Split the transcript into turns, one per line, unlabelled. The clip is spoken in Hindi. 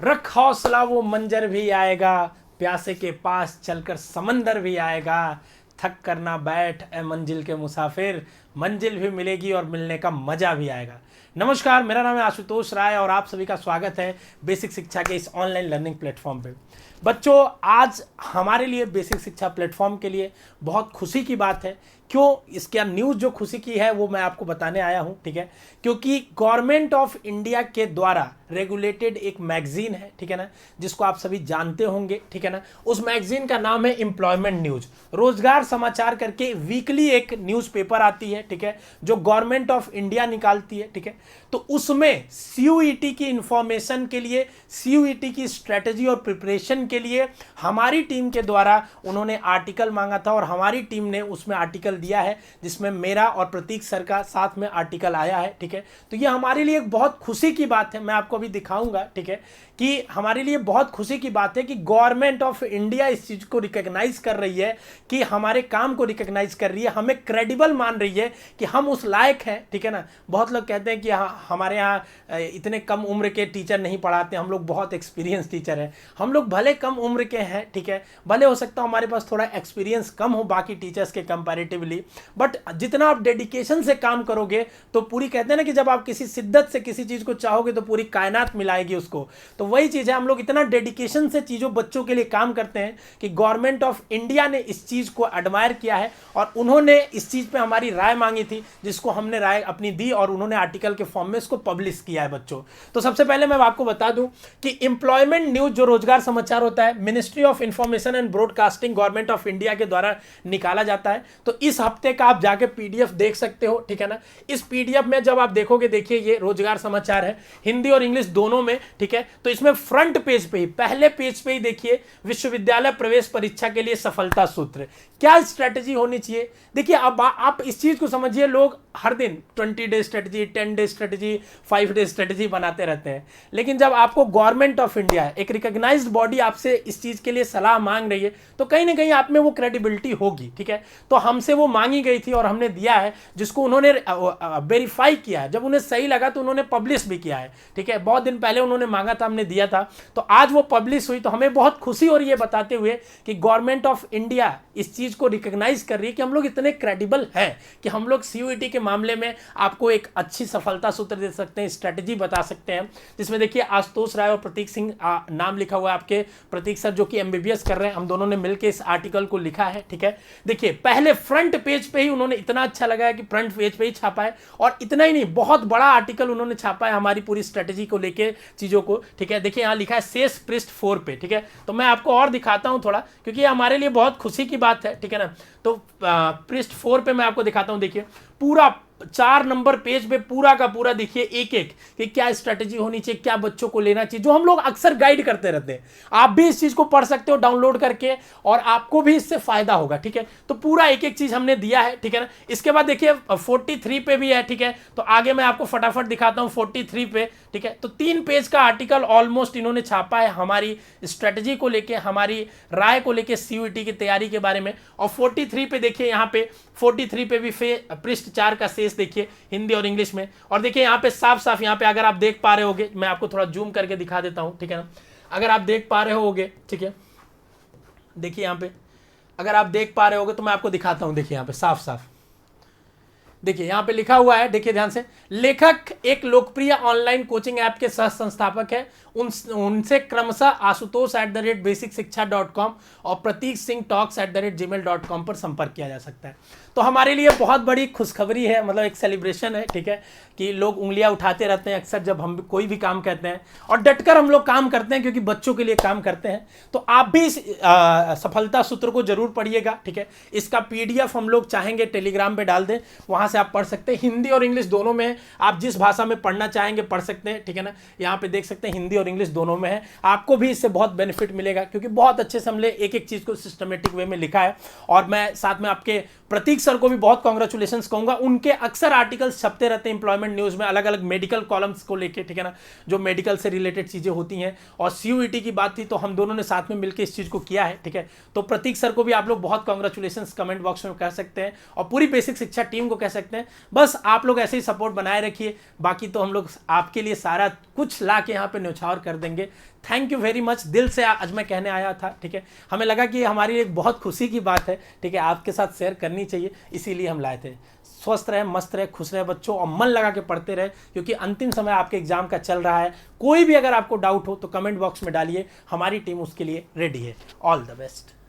रख हौसला वो मंजर भी आएगा, प्यासे के पास चलकर समंदर भी आएगा। थक कर ना बैठ ए मंजिल के मुसाफिर, मंजिल भी मिलेगी और मिलने का मजा भी आएगा। नमस्कार, मेरा नाम है आशुतोष राय और आप सभी का स्वागत है बेसिक शिक्षा के इस ऑनलाइन लर्निंग प्लेटफॉर्म पे। बच्चों, आज हमारे लिए बेसिक शिक्षा प्लेटफॉर्म के लिए बहुत खुशी की बात है। क्यों? इसका न्यूज़ जो खुशी की है वो मैं आपको बताने आया हूँ, ठीक है। क्योंकि गवर्नमेंट ऑफ इंडिया के द्वारा रेगुलेटेड एक मैगजीन है, ठीक है ना, जिसको आप सभी जानते होंगे, ठीक है ना। उस मैगजीन का नाम है एम्प्लॉयमेंट न्यूज, रोजगार समाचार करके वीकली एक न्यूज़पेपर आती है, ठीक है, जो गवर्नमेंट ऑफ इंडिया निकालती है, ठीक है। तो उसमें सीयूईटी की इंफॉर्मेशन के लिए, सीयूईटी की स्ट्रेटजी और प्रिपरेशन के लिए हमारी टीम के द्वारा उन्होंने आर्टिकल मांगा था और हमारी टीम ने उसमें आर्टिकल दिया है, जिसमें मेरा और प्रतीक सर का साथ में आर्टिकल आया है, ठीक है। तो ये हमारे लिए एक बहुत खुशी की बात है। मैं आपको अभी दिखाऊंगा, ठीक है, कि हमारे लिए बहुत खुशी की बात है कि गवर्नमेंट ऑफ इंडिया इस चीज को रिकॉग्नाइज कर रही है, कि हमारे काम को रिकॉग्नाइज कर रही है, हमें क्रेडिबल मान रही है कि हम उस लायक हैं, ठीक है ना। बहुत लोग कहते हैं कि हमारे यहाँ इतने कम उम्र के टीचर नहीं पढ़ाते, हम लोग बहुत एक्सपीरियंस टीचर हैं। हम लोग भले कम उम्र के हैं, ठीक है, भले हो सकता है हमारे पास थोड़ा एक्सपीरियंस कम हो बाकी टीचर्स के कंपैरेटिवली, बट जितना आप डेडिकेशन से काम करोगे तो पूरी, कहते हैं ना कि जब आप किसी शिद्दत से किसी चीज को चाहोगे तो पूरी कायनात मिलाएगी उसको। तो वही चीज है, हम लोग इतना डेडिकेशन से चीजों बच्चों के लिए काम करते हैं कि गवर्नमेंट ऑफ इंडिया ने इस चीज को एडमायर किया है और उन्होंने इस चीज पे हमारी राय मांगी थी, जिसको हमने राय अपनी दी और उन्होंने आर्टिकल के फॉर्म में इसको पब्लिश किया है बच्चों। तो सबसे पहले मैं आपको बता दूं कि एम्प्लॉयमेंट न्यूज जो रोजगार समाचार होता है, ministry of information and broadcasting government of India के द्वारा निकाला जाता है। तो इस हफ्ते का आप जाके पीडीएफ देख सकते हो, ठीक है ना। इस पीडीएफ में जब आप देखोगे, देखिए ये रोजगार समाचार है, हिंदी और इंग्लिश दोनों में, ठीक है। तो इसमें फ्रंट पेज पे ही, पहले पेज पे ही देखिए, विश्वविद्यालय प्रवेश परीक्षा के लिए सफलता सूत्र, क्या स्ट्रेटजी होनी चाहिए। देखिए अब आप इस चीज को समझिए, लोग हर दिन 20 day strategy, 10 day strategy, 5 day strategy बनाते रहते हैं, लेकिन जब आपको गवर्नमेंट ऑफ इंडिया, एक रिकॉग्नाइज्ड बॉडी, आपसे इस चीज के लिए सलाह मांग रही है, तो कहीं ना कहीं आप में वो क्रेडिबिलिटी होगी, ठीक है। तो हमसे वो मांगी गई थी और हमने दिया है, जिसको उन्होंने वेरीफाई किया है। जब उन्हें सही लगा तो उन्होंने पब्लिश भी किया है, ठीक है। बहुत दिन पहले उन्होंने मांगा था, हमने दिया था, तो आज वो पब्लिश हुई। तो हमें बहुत खुशी हो रही है बताते हुए कि गवर्नमेंट ऑफ इंडिया इस चीज को रिकॉग्नाइज कर रही है कि हम लोग इतने क्रेडिबल हैं कि हम लोग सीयूईटी के मामले में आपको एक अच्छी सफलता सूत्र दे सकते हैं, स्ट्रेटजी बता सकते हैं, जिसमें देखिए आशुतोष राय और प्रतीक सिंह नाम लिखा हुआ है। आपके प्रतीक सर जो कि एमबीबीएस कर रहे हैं, हम दोनों ने मिलकर इस आर्टिकल को लिखा है, ठीक है। देखिए पहले फ्रंट पेज पे ही उन्होंने, इतना अच्छा लगा है कि फ्रंट पेज पे ही छापा है, और इतना ही नहीं, बहुत बड़ा आर्टिकल उन्होंने छापा है हमारी पूरी स्ट्रेटजी को लेके, चीजों को, ठीक है। देखिए यहाँ लिखा है शेष पृष्ठ 4 पे, ठीक है। तो मैं आपको और दिखाता हूं थोड़ा, क्योंकि ये हमारे लिए बहुत खुशी की बात है, ठीक है ना। तो पृष्ठ 4 पे मैं आपको दिखाता हूं। देखिए पूरा 4 नंबर पेज पे पूरा का पूरा देखिए एक एक कि क्या स्ट्रेटजी होनी चाहिए, क्या बच्चों को लेना चाहिए, जो हम लोग अक्सर गाइड करते रहते हैं। आप भी इस चीज को पढ़ सकते हो डाउनलोड करके और आपको भी इससे फायदा होगा, ठीक है। तो पूरा एक एक चीज हमने दिया है, ठीक है ना। इसके बाद देखिए 43 पे भी है, ठीक है। तो आगे मैं आपको फटाफट दिखाता हूं 43 पे, ठीक है। तो 3 पेज का आर्टिकल ऑलमोस्ट इन्होंने छापा है हमारी स्ट्रेटजी को लेके, हमारी राय को लेके, सीयूईटी की तैयारी के बारे में। और 43 पे देखिए, यहाँ पे 43 पे भी पृष्ठ 4 का शेष देखिए हिंदी और इंग्लिश में। और देखिए यहाँ पे साफ साफ, यहाँ पे अगर आप देख पा रहे होगे, मैं आपको थोड़ा जूम करके दिखा देता हूं, ठीक है ना। अगर आप देख पा रहे होगे, ठीक है, देखिए यहाँ पे अगर आप देख पा रहे होगे तो मैं आपको दिखाता हूं। देखिए यहाँ पे साफ साफ देखिए यहाँ पे लिखा हुआ है, देखिए ध्यान से, लेखक एक लोकप्रिय ऑनलाइन कोचिंग ऐप के सह संस्थापक है। उनसे क्रमशः ashutosh@basicशिक्षा.com और प्रतीक सिंह talks@gmail.com पर संपर्क किया जा सकता है। तो हमारे लिए बहुत बड़ी खुशखबरी है, मतलब एक सेलिब्रेशन है, ठीक है, कि लोग उंगलियां उठाते रहते हैं अक्सर जब हम कोई भी काम करते हैं, और डटकर हम लोग काम करते हैं क्योंकि बच्चों के लिए काम करते हैं। तो आप भी इस सफलता सूत्र को जरूर पढ़िएगा, ठीक है। इसका पीडीएफ हम लोग चाहेंगे टेलीग्राम पे डाल दें, वहां से आप पढ़ सकते हैं। हिंदी और इंग्लिश दोनों में है, आप जिस भाषा में पढ़ना चाहेंगे पढ़ सकते हैं, ठीक है ना। यहाँ पे देख सकते हैं हिंदी और इंग्लिश दोनों में है। आपको भी इससे बहुत बेनिफिट मिलेगा, क्योंकि बहुत अच्छे से हमने एक एक चीज को सिस्टमेटिक वे में लिखा है। और मैं साथ में आपके प्रतीक सर को भी बहुत कांग्रेचुलेशंस कहूंगा। उनके अक्सर आर्टिकल्स छपते रहते हैं एम्प्लॉयमेंट न्यूज में, अलग अलग मेडिकल कॉलम्स को लेके, ठीक है ना, जो मेडिकल से रिलेटेड चीजें होती हैं। और सीयूईटी की बात थी तो हम दोनों ने साथ में मिलकर इस चीज को किया है, ठीक है। तो प्रतीक सर को भी आप लोग बहुत कांग्रेचुलेशंस कमेंट बॉक्स में कह सकते हैं, और पूरी बेसिक शिक्षा टीम को कह सकते हैं। बस आप लोग ऐसे ही सपोर्ट बनाए रखिए, बाकी तो हम लोग आपके लिए सारा कुछ ला के यहाँ पे न्यौछावर और कर देंगे। थैंक यू वेरी मच, दिल से आज मैं कहने आया था, ठीक है। हमें लगा कि हमारी एक बहुत खुशी की बात है, ठीक है, आपके साथ शेयर करनी चाहिए, इसीलिए हम लाए थे। स्वस्थ रहे, मस्त रहे, खुश रहे बच्चों, और मन लगा के पढ़ते रहे, क्योंकि अंतिम समय आपके एग्जाम का चल रहा है। कोई भी अगर आपको डाउट हो तो कमेंट बॉक्स में डालिए, हमारी टीम उसके लिए रेडी है। All the best.